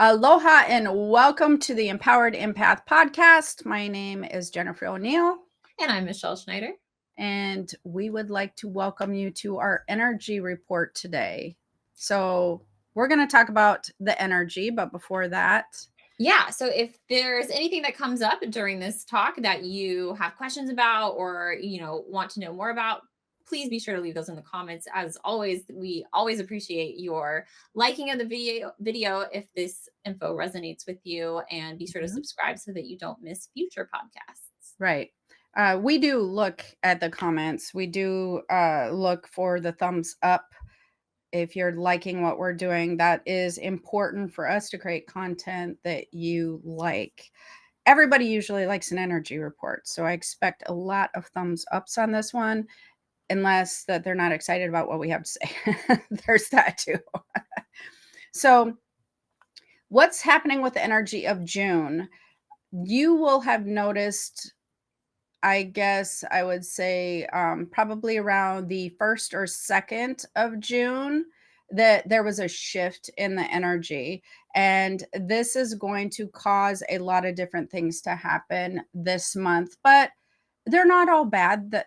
Aloha and welcome to the Empowered Empath podcast. My name is Jennifer O'Neill, And I'm Michelle Schneider. and we would like to welcome you to our energy report today. So, we're going to talk about the energy, but before that, Yeah, so if there's anything that comes up during this talk that you have questions about or want to know more about, please be sure to leave those in the comments. As always, we always appreciate your liking of the video if this info resonates with you, and be sure to Mhm. subscribe so that you don't miss future podcasts. Right. We do look at the comments. We do look for the thumbs up. If you're liking what we're doing, that is important for us to create content that you like. Everybody usually likes an energy report, so I expect a lot of thumbs ups on this one, unless that they're not excited about what we have to say. There's that too. So, what's happening with the energy of June? You will have noticed, I guess I would say, probably around the 1st or 2nd of June, that there was a shift in the energy. And this is going to cause a lot of different things to happen this month, but they're not all bad. That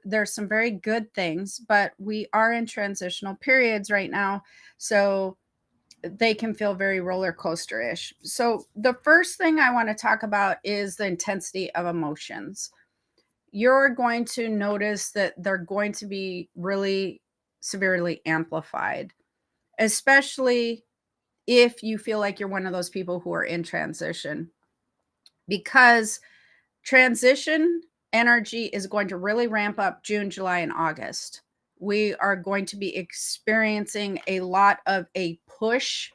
there's some very good things, but we are in transitional periods right now. So they can feel very roller coaster-ish. So the first thing I want to talk about is the intensity of emotions. You're going to notice that they're going to be really severely amplified, especially if you feel like you're one of those people who are in transition, because transition energy is going to really ramp up June, July, and August. We are going to be experiencing a lot of a push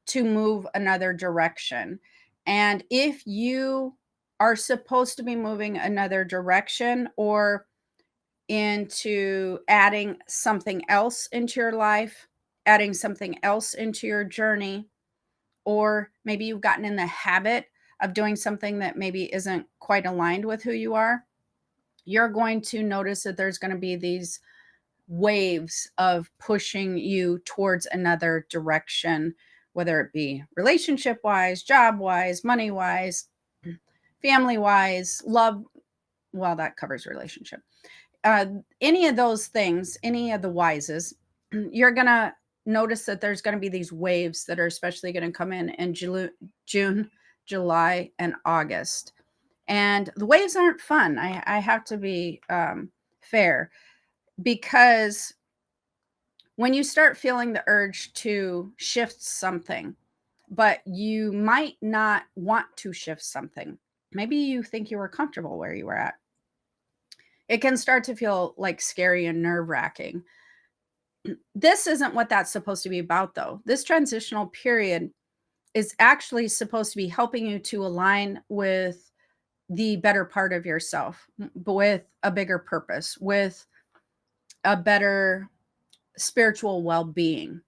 to move another direction. And if you are supposed to be moving another direction or into adding something else into your life, adding something else into your journey, or maybe you've gotten in the habit of doing something that maybe isn't quite aligned with who you are, you're going to notice that there's going to be these waves of pushing you towards another direction, whether it be relationship wise, job wise, money wise, family wise, love. Well, that covers relationship. uh, any of those things, any of the wises, you're going to notice that there's going to be these waves that are especially going to come in June, July, and August. And the waves aren't fun. I have to be fair, because when you start feeling the urge to shift something, but you might not want to shift something, maybe you think you were comfortable where you were at, it can start to feel like scary and nerve wracking. This isn't what that's supposed to be about, though. This transitional period is actually supposed to be helping you to align with the better part of yourself, but with a bigger purpose, with a better spiritual well being.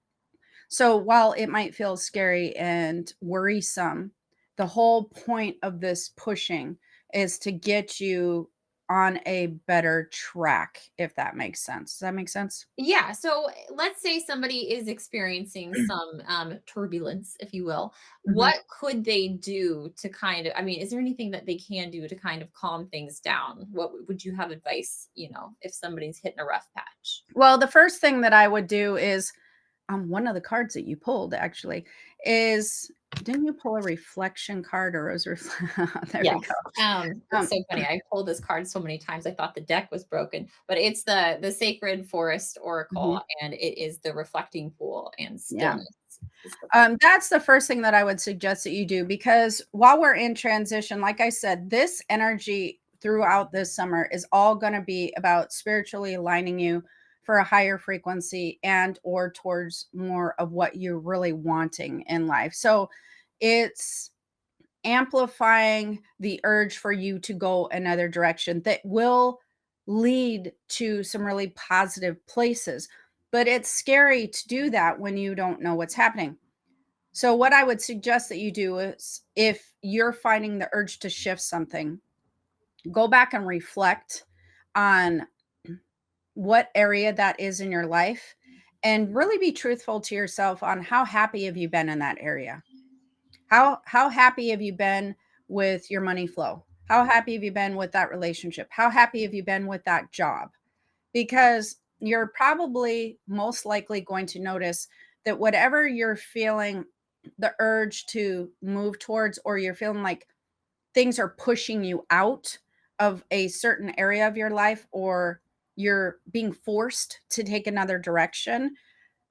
So while it might feel scary and worrisome, the whole point of this pushing is to get you on a better track, if that makes sense. Does that make sense? Yeah, so let's say somebody is experiencing some turbulence, if you will. Mhm. What could they do to is there anything that they can do to kind of calm things down? Would you have advice, if somebody's hitting a rough patch? Well, the first thing that I would do is, one of the cards that you pulled actually is, didn't you pull a reflection card or rose there we Yes. go. It's Um, so funny. I pulled this card so many times I thought the deck was broken, but it's the Sacred Forest Oracle, mhm, and it is the reflecting pool and yeah. stillness is the card. That's the first thing that I would suggest that you do, because while we're in transition, like I said, this energy throughout this summer is all going to be about spiritually aligning you for a higher frequency and or towards more of what you're really wanting in life. So it's amplifying the urge for you to go another direction that will lead to some really positive places. But it's scary to do that when you don't know what's happening. So, what I would suggest that you do is, if you're finding the urge to shift something, go back and reflect on what area that is in your life, and really be truthful to yourself on how happy have you been in that area. How happy have you been with your money flow? How happy have you been with that relationship? How happy have you been with that job? Because you're probably most likely going to notice that whatever you're feeling the urge to move towards, or you're feeling like things are pushing you out of a certain area of your life, or you're being forced to take another direction,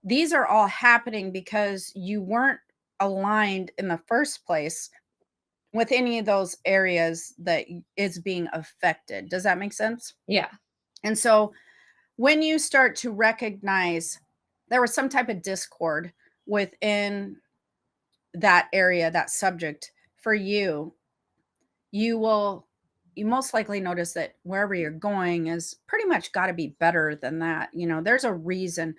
these are all happening because you weren't aligned in the first place with any of those areas that is being affected. Does that make sense? Yeah. And so when you start to recognize there was some type of discord within that area, that subject for you, you will you most likely notice that wherever you're going is pretty much got to be better than that. There's a reason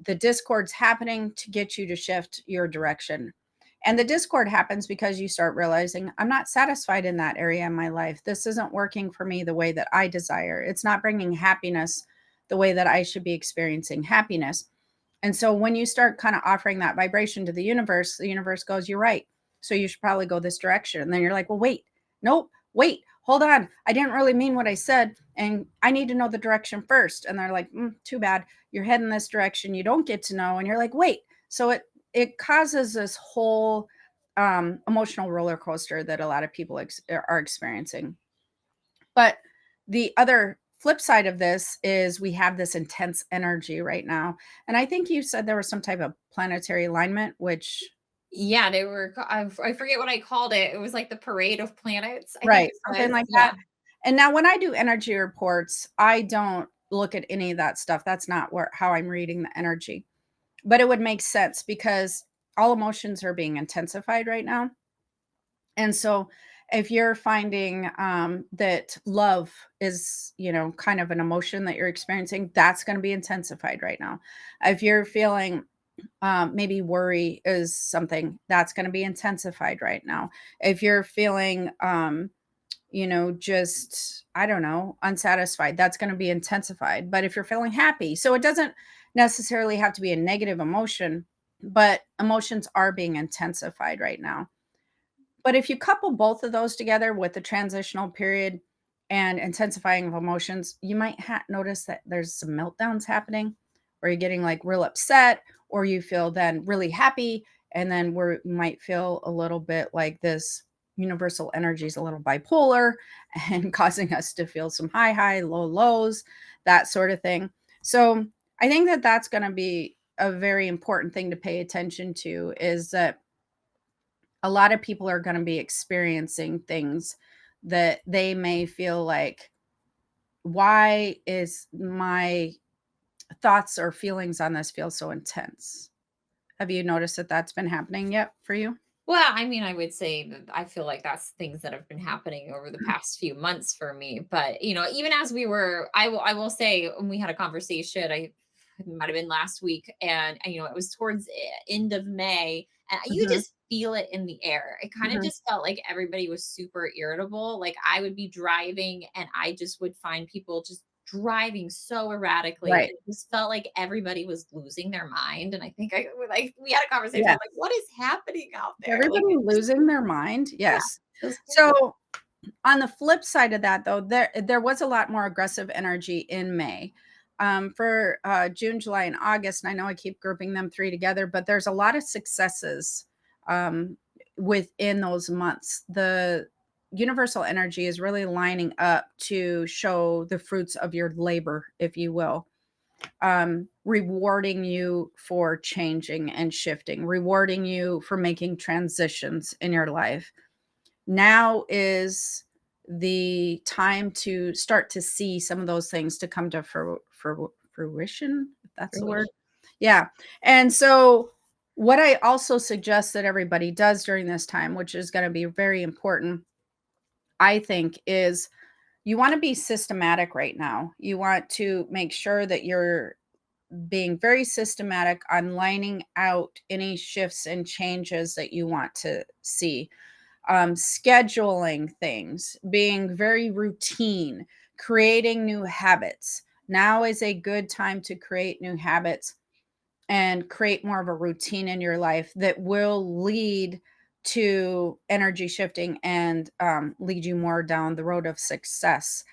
the discord's happening to get you to shift your direction. And the discord happens because you start realizing, I'm not satisfied in that area in my life. This isn't working for me the way that I desire. It's not bringing happiness the way that I should be experiencing happiness. And so when you start kind of offering that vibration to the universe goes, you're right. So you should probably go this direction. And then you're like, well, wait, nope, wait, hold on. I didn't really mean what I said. And I need to know the direction first. And they're like, too bad. You're heading this direction. You don't get to know. And you're like, wait. So it causes this whole emotional roller coaster that a lot of people are experiencing. But the other flip side of this is we have this intense energy right now. And I think you said there was some type of planetary alignment, which, Yeah, they were I forget what I called it. It was like the parade of planets, I think right, it something was. like Yeah. that. And now when I do energy reports, I don't look at any of that stuff. That's not how I'm reading the energy. But it would make sense because all emotions are being intensified right now. And so if you're finding that love is, kind of an emotion that you're experiencing, that's going to be intensified right now. If you're feeling maybe worry is something that's going to be intensified right now. If you're feeling, just, I don't know, unsatisfied, that's going to be intensified. But if you're feeling happy, so it doesn't necessarily have to be a negative emotion, but emotions are being intensified right now. But if you couple both of those together with the transitional period and intensifying of emotions, you might notice that there's some meltdowns happening where you're getting like real upset, or you feel then really happy. And then you might feel a little bit like this universal energy is a little bipolar and causing us to feel some high, low lows, that sort of thing. So I think that that's going to be a very important thing to pay attention to, is that a lot of people are going to be experiencing things that they may feel like, why is my thoughts or feelings on this feel so intense? Have you noticed that that's been happening yet for you? Well, I mean, I would say that I feel like that's things that have been happening over the past few months for me. But even as we were, I will say when we had a conversation, it might have been last week, and it was towards the end of May, and you Mhm, just feel it in the air. It kind of mhm. just felt like everybody was super irritable. Like I would be driving, and I just would find people just driving so erratically. Right. It just felt like everybody was losing their mind. And I think we had a conversation. I Yeah. was like, what is happening out Is there? Like everybody it just, losing their mind? yeah, Yes. it was crazy. So on the flip side of that, though, there was a lot more aggressive energy in May. For June, July, and August, and I know I keep grouping them three together, but there's a lot of successes um, within those months. The universal energy is really lining up to show the fruits of your labor, if you will, rewarding you for changing and shifting, rewarding you for making transitions in your life. Now is the time to start to see some of those things to come to fruition, if that's the word. Fruition. Yeah. And so what I also suggest that everybody does during this time, which is going to be very important, I think, is you want to be systematic right now. You want to make sure that you're being very systematic on lining out any shifts and changes that you want to see, scheduling things, being very routine, creating new habits. Now is a good time to create new habits and create more of a routine in your life that will lead to energy shifting and lead you more down the road of success.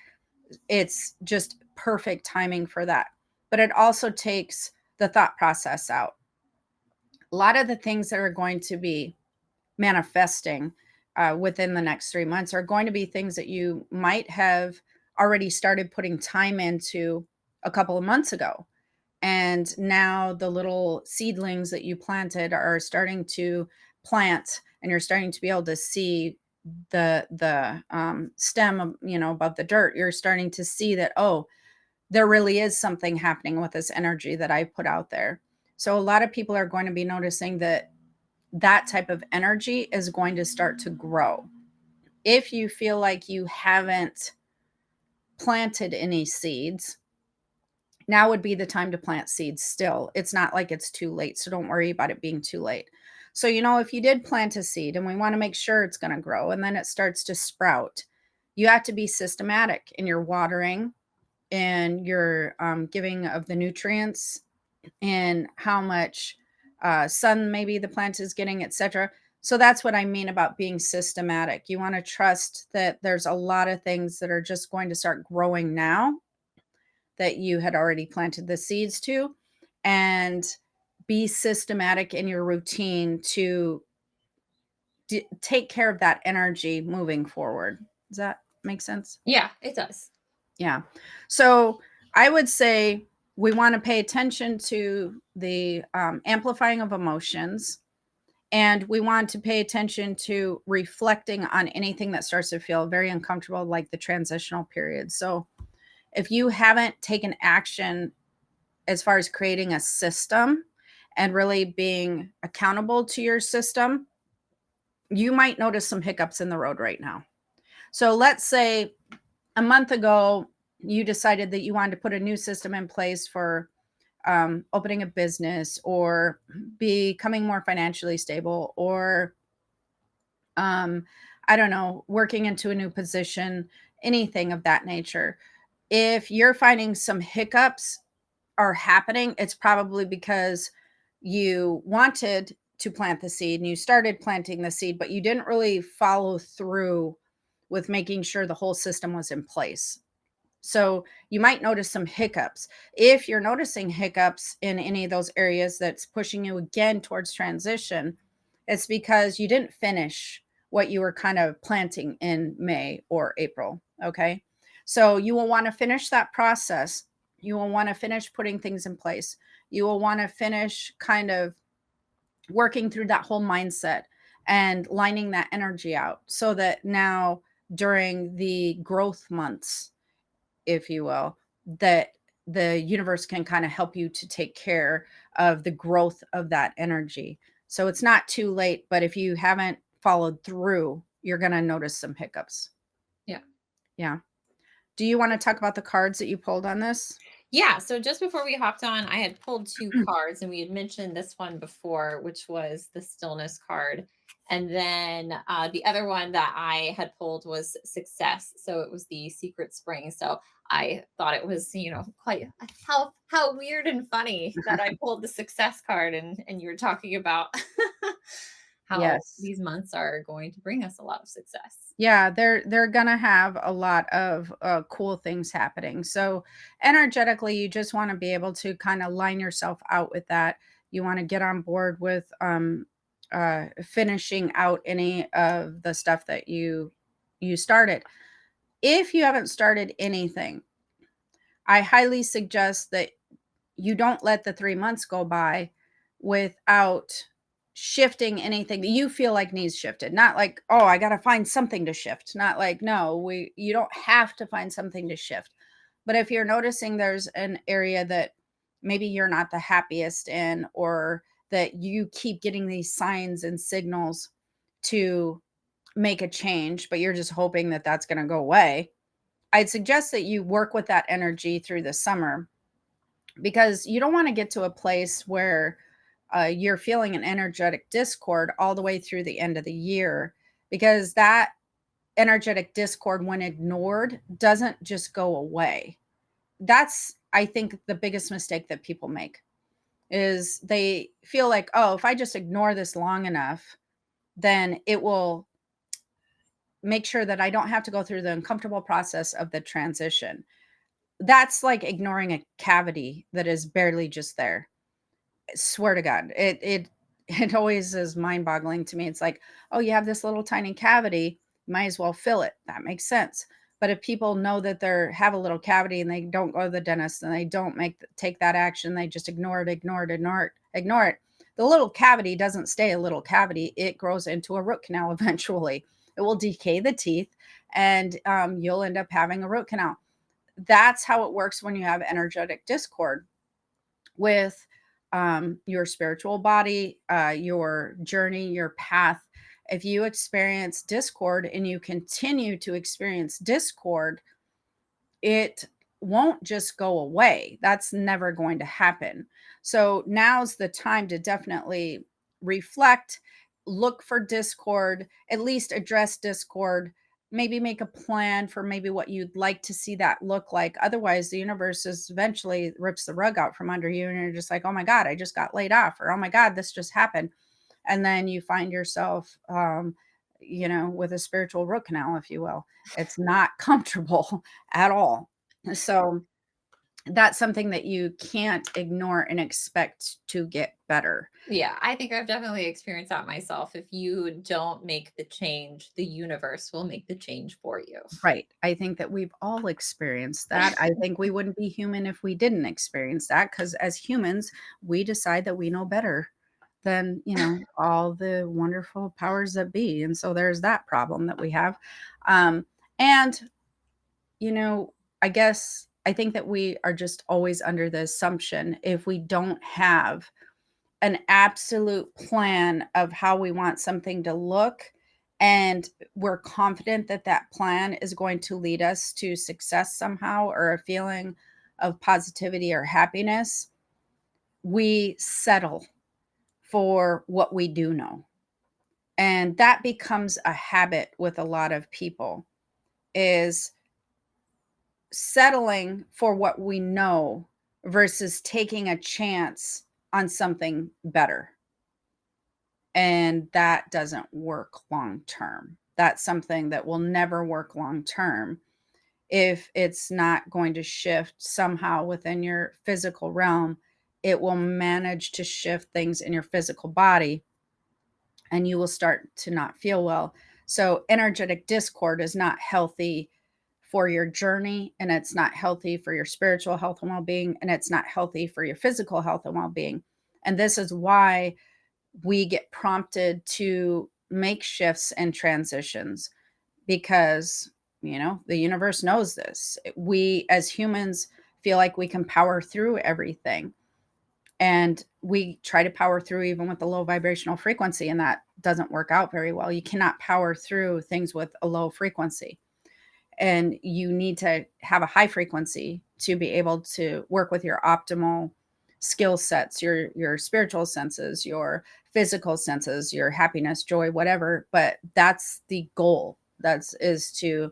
It's just perfect timing for that. But it also takes the thought process out. A lot of the things that are going to be manifesting within the next 3 months are going to be things that you might have already started putting time into a couple of months ago. And now the little seedlings that you planted are starting to plant, and you're starting to be able to see the stem of, above the dirt. You're starting to see that, oh, there really is something happening with this energy that I put out there. So a lot of people are going to be noticing that that type of energy is going to start to grow. If you feel like you haven't planted any seeds, now would be the time to plant seeds still. It's not like it's too late, so don't worry about it being too late. So, if you did plant a seed and we want to make sure it's going to grow and then it starts to sprout, you have to be systematic in your watering and your giving of the nutrients and how much sun maybe the plant is getting, etc. So that's what I mean about being systematic. You want to trust that there's a lot of things that are just going to start growing now that you had already planted the seeds to, and be systematic in your routine to take care of that energy moving forward. Does that make sense? Yeah, it does. Yeah. So I would say we want to pay attention to the amplifying of emotions, and we want to pay attention to reflecting on anything that starts to feel very uncomfortable, like the transitional period. So if you haven't taken action as far as creating a system and really being accountable to your system, you might notice some hiccups in the road right now. So let's say a month ago, you decided that you wanted to put a new system in place for opening a business or becoming more financially stable, or um, I don't know, working into a new position, anything of that nature. If you're finding some hiccups are happening, it's probably because you wanted to plant the seed and you started planting the seed, but you didn't really follow through with making sure the whole system was in place. So you might notice some hiccups. If you're noticing hiccups in any of those areas that's pushing you again towards transition, it's because you didn't finish what you were kind of planting in May or April. Okay. So you will want to finish that process. You will want to finish putting things in place. You will want to finish kind of working through that whole mindset and lining that energy out so that now during the growth months, if you will, that the universe can kind of help you to take care of the growth of that energy. So it's not too late, but if you haven't followed through, you're going to notice some hiccups. Yeah. Yeah. Do you want to talk about the cards that you pulled on this? Yeah, so just before we hopped on, I had pulled two cards and we had mentioned this one before, which was the stillness card. And then the other one that I had pulled was success. So it was the secret spring. So I thought it was, quite how weird and funny that I pulled the success card and you were talking about how Yes. these months are going to bring us a lot of success. Yeah, they're gonna have a lot of cool things happening. So energetically, you just want to be able to kind of line yourself out with that. You want to get on board with finishing out any of the stuff that you started. If you haven't started anything, I highly suggest that you don't let the 3 months go by without shifting anything that you feel like needs shifted. Not like, oh, I got to find something to shift. Not like, no, you don't have to find something to shift. But if you're noticing there's an area that maybe you're not the happiest in, or that you keep getting these signs and signals to make a change, but you're just hoping that that's going to go away, I'd suggest that you work with that energy through the summer, because you don't want to get to a place where you're feeling an energetic discord all the way through the end of the year, because that energetic discord, when ignored, doesn't just go away. That's, I think, the biggest mistake that people make is they feel like, oh, if I just ignore this long enough, then it will make sure that I don't have to go through the uncomfortable process of the transition. That's like ignoring a cavity that is barely just there. Swear to God, it always is mind-boggling to me. It's like, "Oh, you have this little tiny cavity, might as well fill it." That makes sense. But if people know that they have a little cavity and they don't go to the dentist and they don't take that action, they just ignore it. The little cavity doesn't stay a little cavity. It grows into a root canal eventually. It will decay the teeth, and you'll end up having a root canal. That's how it works when you have energetic discord with your spiritual body, your journey, your path. If you experience discord and you continue to experience discord, it won't just go away. That's never going to happen. So now's the time to definitely reflect, look for discord, at least address discord, maybe make a plan for maybe what you'd like to see that look like. Otherwise, the universe is eventually rips the rug out from under you and you're just like, "Oh my god, I just got laid off," or "Oh my god, this just happened." And then you find yourself with a spiritual root canal, if you will. It's not comfortable at all. So that's something that you can't ignore and expect to get better. Yeah, I think I've definitely experienced that myself. If you don't make the change, the universe will make the change for you. Right. I think that we've all experienced that. I think we wouldn't be human if we didn't experience that, because as humans, we decide that we know better than, all the wonderful powers that be. And so there's that problem that we have. And, you know, I guess I think that we are just always under the assumption, if we don't have an absolute plan of how we want something to look, and we're confident that that plan is going to lead us to success somehow, or a feeling of positivity or happiness, we settle for what we do know. And that becomes a habit with a lot of people, is settling for what we know versus taking a chance on something better. And that doesn't work long term. That's something that will never work long term if it's not going to shift somehow within your physical realm. It will manage to shift things in your physical body and you will start to not feel well. So, energetic discord is not healthy for your journey, and it's not healthy for your spiritual health and well being, and it's not healthy for your physical health and well being. And this is why we get prompted to make shifts and transitions, because the universe knows this. We as humans feel like we can power through everything, and we try to power through even with the low vibrational frequency, and that doesn't work out very well. You cannot power through things with a low frequency, and you need to have a high frequency to be able to work with your optimal skill sets, your spiritual senses, your physical senses, your happiness, joy, whatever. But that's the goal. That's is to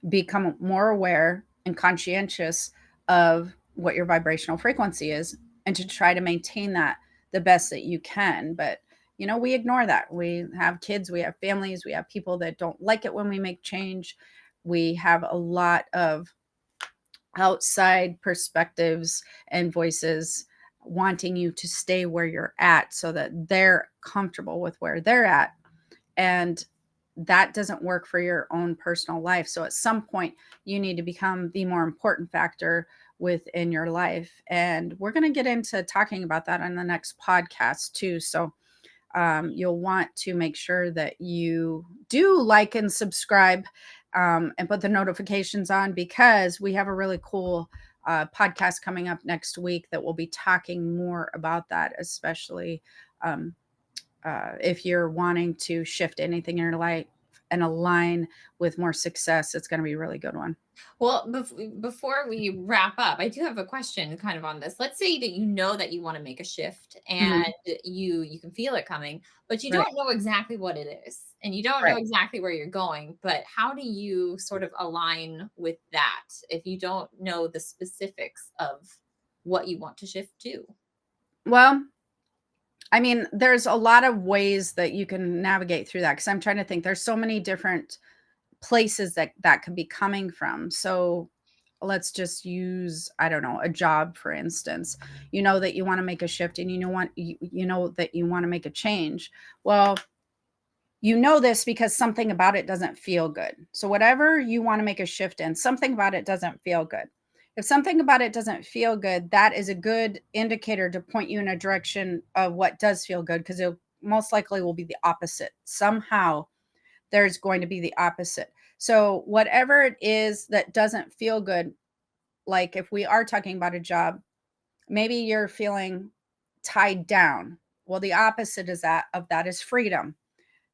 become more aware and conscientious of what your vibrational frequency is, and to try to maintain that the best that you can. But we ignore that. We have kids, we have families, we have people that don't like it when we make change. We have a lot of outside perspectives and voices wanting you to stay where you're at so that they're comfortable with where they're at. And that doesn't work for your own personal life. So at some point, you need to become the more important factor within your life. And we're going to get into talking about that on the next podcast, too. So you'll want to make sure that you do like and subscribe, and put the notifications on, because we have a really cool podcast coming up next week that will be talking more about that, especially um, if you're wanting to shift anything in your life and align with more success. It's going to be a really good one. Well, before we wrap up, I do have a question kind of on this. Let's say that you know that you want to make a shift and Mhm. you can feel it coming, but you Right. don't know exactly what it is and you don't know Right. exactly where you're going. But how do you sort of align with that if you don't know the specifics of what you want to shift to? Well, I mean, there's a lot of ways that you can navigate through that, because I'm trying to think. There's so many different places that could be coming from. So let's just use, I don't know, a job, for instance. You know that you want to make a shift, and you know that you want to make a change. Well, you know this because something about it doesn't feel good. So whatever you want to make a shift in, something about it doesn't feel good. If something about it doesn't feel good, that is a good indicator to point you in a direction of what does feel good, because it most likely will be the opposite. Somehow there's going to be the opposite. So whatever it is that doesn't feel good, like if we are talking about a job, maybe you're feeling tied down. Well, the opposite is that of that is freedom.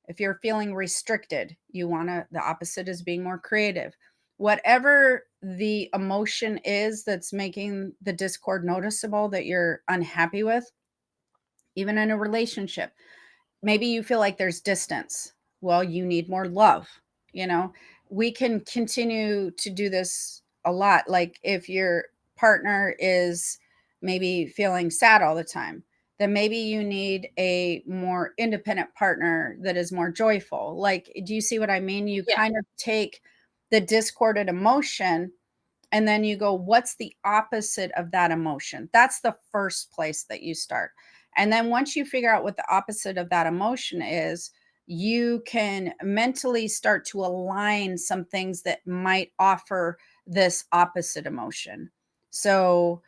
If you're feeling restricted, the opposite is being more creative. Whatever the emotion is that's making the discord noticeable that you're unhappy with, even in a relationship, maybe you feel like there's distance. Well, you need more love. You know, we can continue to do this a lot. Like if your partner is maybe feeling sad all the time, then maybe you need a more independent partner that is more joyful. Like, do you see what I mean? You Yeah. kind of take the discordant emotion, and then you go, what's the opposite of that emotion? That's the first place that you start. And then once you figure out what the opposite of that emotion is, you can mentally start to align some things that might offer this opposite emotion. So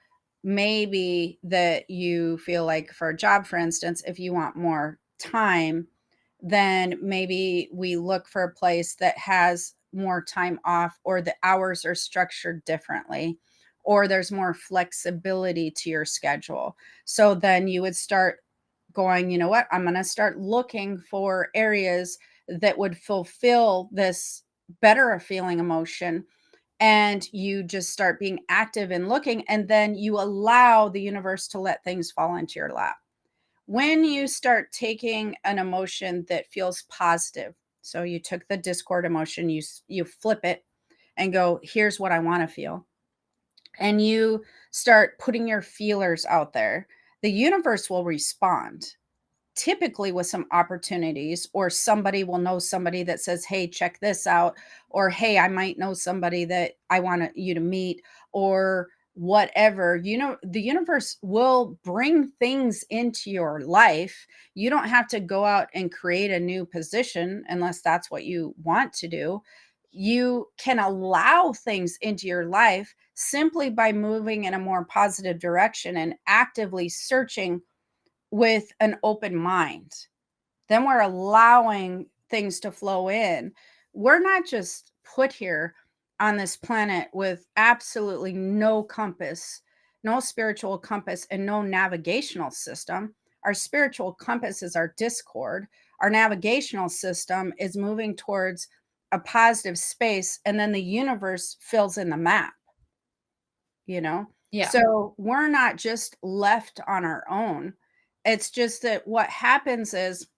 maybe that you feel like, for a job, for instance, if you want more time, then maybe we look for a place that has more time off, or the hours are structured differently, or there's more flexibility to your schedule. So then you would start going, you know what, I'm going to start looking for areas that would fulfill this better feeling emotion. And you just start being active and looking, and then you allow the universe to let things fall into your lap. When you start taking an emotion that feels positive, so you took the discord emotion, you flip it and go, here's what I want to feel, and you start putting your feelers out there, the universe will respond, typically with some opportunities, or somebody will know somebody that says, hey, check this out, or hey, I might know somebody that I want you to meet, or whatever. You know, the universe will bring things into your life. You don't have to go out and create a new position unless that's what you want to do. You can allow things into your life simply by moving in a more positive direction and actively searching with an open mind. Then we're allowing things to flow in. We're not just put here on this planet with absolutely no compass, no spiritual compass, and no navigational system. Our spiritual compass is our discord. Our navigational system is moving towards a positive space, and then the universe fills in the map, you know? Yeah. So we're not just left on our own. It's just that what happens is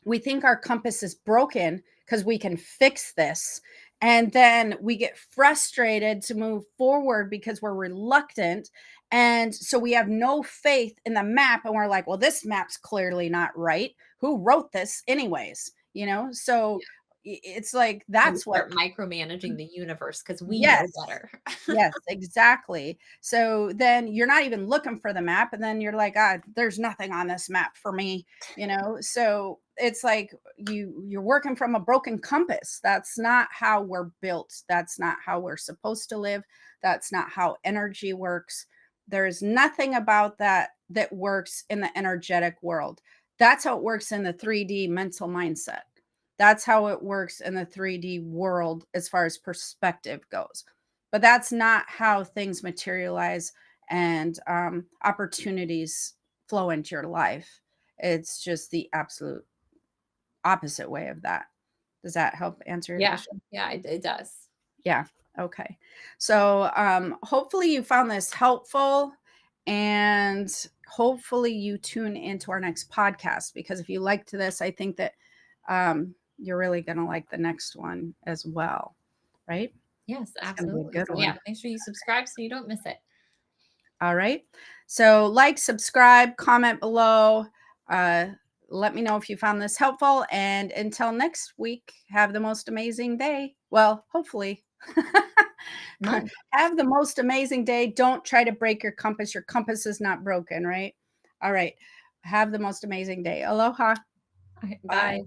we think our compass is broken because we can fix this. And then we get frustrated to move forward because we're reluctant. And so we have no faith in the map. And we're like, well, this map's clearly not right. Who wrote this, anyways? You know, so it's like And we that's what. start micromanaging the universe because we know Yes. better. Yes, exactly. So then you're not even looking for the map, and then you're like, "Ah, there's nothing on this map for me," you know? So it's like you're working from a broken compass. That's not how we're built. That's not how we're supposed to live. That's not how energy works. There's nothing about that that works in the energetic world. That's how it works in the 3D mental mindset. That's how it works in the 3D world as far as perspective goes. But that's not how things materialize, and opportunities flow into your life. It's just the absolute opposite way of that. Does that help answer your Yeah. question? Yeah, it does. Yeah. Okay. So hopefully you found this helpful, and hopefully you tune into our next podcast, because if you liked this, I think that you're really going to like the next one as well. Right? Yes, It's going to be a absolutely. good So yeah, one. make sure you subscribe so you don't miss it. All right. So like, subscribe, comment below. Uh, let me know if you found this helpful. And until next week, have the most amazing day. Well, hopefully. Month. Have the most amazing day. Don't try to break your compass. Your compass is not broken, right? All right. Have the most amazing day. Aloha. Okay, Bye. bye.